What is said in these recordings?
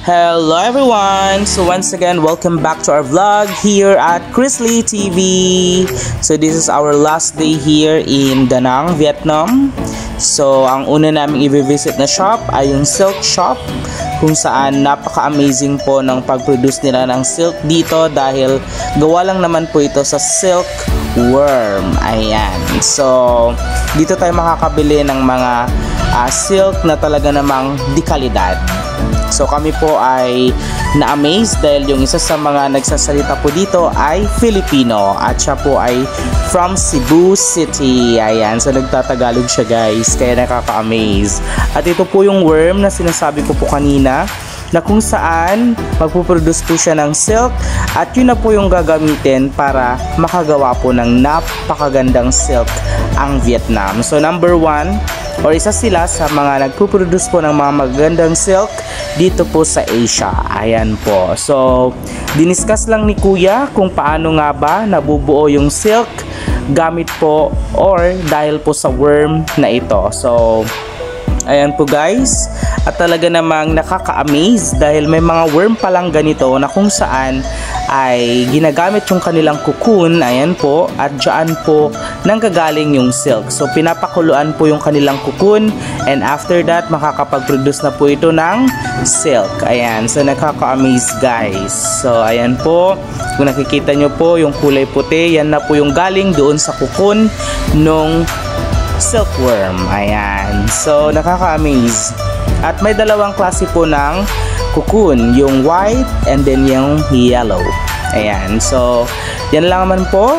Hello everyone! So once again, welcome back to our vlog here at Chris Lee TV. So this is our last day here in Da Nang, Vietnam. So ang una naming i-visit na shop ay yung silk shop, kung saan napaka-amazing po ng pag-produce nila ng silk dito dahil gawa lang naman po ito sa silk worm. Ayan. So dito tayo makakabili ng mga silk na talaga namang di kalidad. So kami po ay na-amaze dahil yung isa sa mga nagsasalita po dito ay Filipino at siya po ay from Cebu City. Ayan, so nagtatagalog siya guys, kaya nakaka-amaze. At ito po yung worm na sinasabi ko po kanina, na kung saan magpuproduce po siya ng silk at yun na po yung gagamitin para makagawa po ng napakagandang silk ang Vietnam. So number one, or isa sila sa mga nagpuproduce po ng mga magagandang silk dito po sa Asia. Ayan po. So diniscuss lang ni Kuya kung paano nga ba nabubuo yung silk gamit po or dahil po sa worm na ito. So ayan po guys, at talaga namang nakaka-amaze dahil may mga worm palang ganito na kung saan ay ginagamit yung kanilang cocoon, ayan po, at dyan po nanggagaling yung silk. So pinapakuluan po yung kanilang cocoon and after that makakapag-produce na po ito ng silk. Ayan, so nakaka-amaze guys. So ayan po, kung nakikita nyo po yung kulay puti, yan na po yung galing doon sa cocoon nung silkworm. Ayan. So, nakaka-amaze. At may dalawang klase po ng cocoon. Yung white and then yung yellow. Ayan. So, yan lang naman po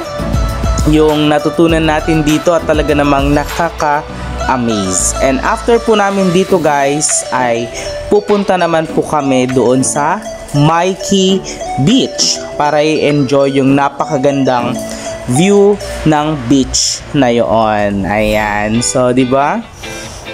yung natutunan natin dito at talaga namang nakaka-amaze. And after po namin dito guys, ay pupunta naman po kami doon sa Mikey Beach para i-enjoy yung napakagandang view ng beach na yon. Ayan. So, di ba?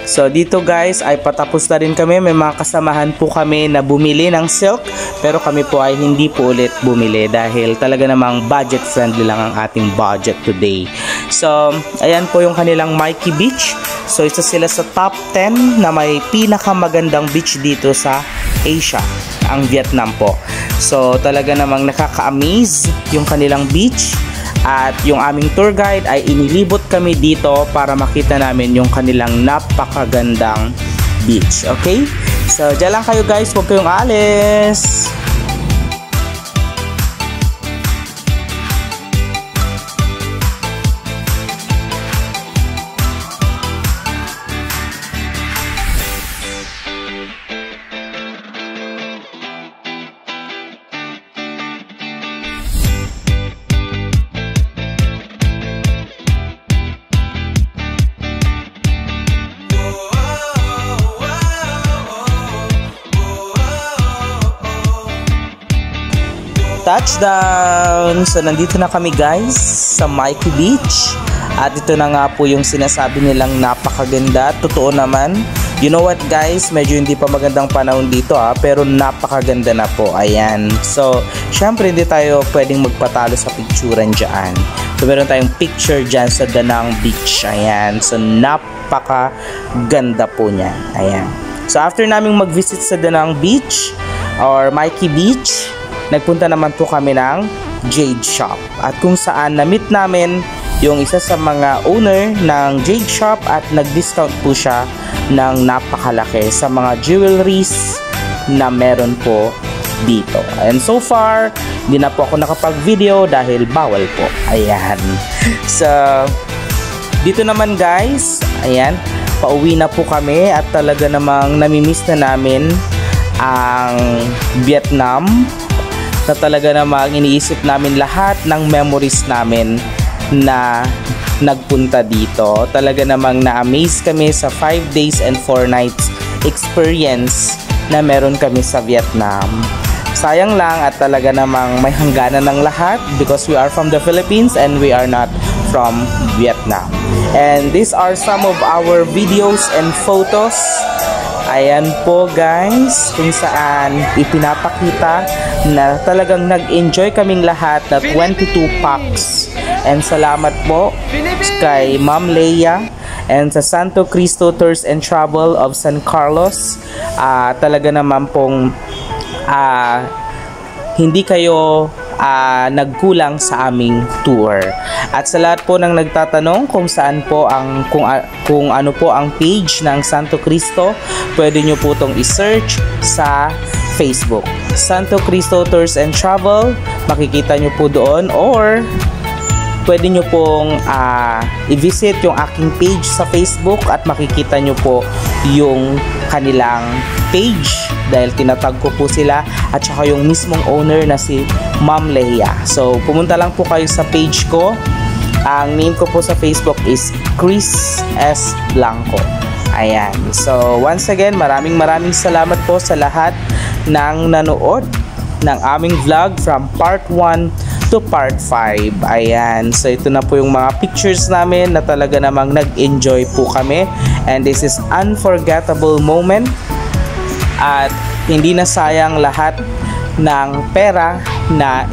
So, dito guys ay patapos na rin kami. May mga kasamahan po kami na bumili ng silk, pero kami po ay hindi po ulit bumili dahil talaga namang budget friendly lang ang ating budget today. So, ayan po yung kanilang Mikey Beach. So, isa sila sa top 10 na may pinakamagandang beach dito sa Asia, ang Vietnam po. So, talaga namang nakaka-amaze yung kanilang beach. At yung aming tour guide ay inilibot kami dito para makita namin yung kanilang napakagandang beach. Okay? So, dyan lang kayo guys. Huwag kayong alis. Touchdown! So nandito na kami guys sa Mikey Beach at ito na nga po yung sinasabi nilang napakaganda. Totoo naman. You know what guys, medyo hindi pa magandang panahon dito pero napakaganda na po. Ayan. So syempre hindi tayo pwedeng magpatalo sa picturean dyan. So meron tayong picture dyan sa Da Nang Beach. Ayan. So napakaganda po niya. Ayan. So after naming mag-visit sa Da Nang Beach or Mikey Beach, nagpunta naman po kami ng Jade Shop at kung saan na-meet namin yung isa sa mga owner ng Jade Shop at nag-discount po siya ng napakalaki sa mga jewelries na meron po dito. And so far, hindi na po ako nakapag-video dahil bawal po. Ayan. So, dito naman guys, ayan, pauwi na po kami at talaga namang namimiss na namin ang Vietnam. Na talaga namang iniisip namin lahat ng memories namin na nagpunta dito. Talaga namang na-amaze kami sa 5 days and 4 nights experience na meron kami sa Vietnam. Sayang lang at talaga namang may hangganan ng lahat because we are from the Philippines and we are not from Vietnam. And these are some of our videos and photos. Ayan po guys, kung saan ipinapakita na talagang nag-enjoy kaming lahat na 22 packs. And salamat po kay Ma'am Leia and sa Santo Cristo Tours and Travel of San Carlos. Talaga naman pong hindi kayo nagkulang sa aming tour. At sa lahat po ng nagtatanong kung saan po kung ano po ang page ng Santo Cristo, pwede nyo po itong i-search sa Facebook. Santo Cristo Tours and Travel, makikita nyo po doon, or pwede nyo pong i-visit yung aking page sa Facebook at makikita nyo po yung kanilang page dahil tinatag ko po sila at saka yung mismong owner na si Ma'am Leia. So pumunta lang po kayo sa page ko. Ang name ko po sa Facebook is Chris S. Blanco. Ayan. So once again, maraming salamat po sa lahat ng nanood ng aming vlog from part 1 to part 5. Ayan. So ito na po yung mga pictures namin na talaga namang nag-enjoy po kami. And this is unforgettable moment. At hindi na sayang lahat ng pera na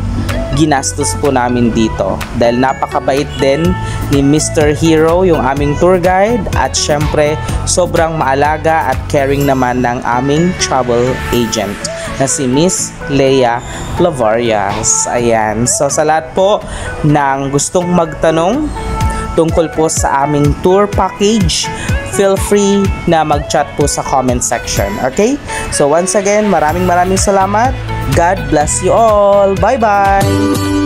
ginastos po namin dito. Dahil napakabait din ni Mr. Hero, yung aming tour guide. At syempre, sobrang maalaga at caring naman ng aming travel agent na si Miss Leia Lavarias. Ayan. So sa lahat po ng gustong magtanong tungkol po sa aming tour package, feel free na mag-chat po sa comment section. Okay? So once again, maraming salamat. God bless you all. Bye-bye!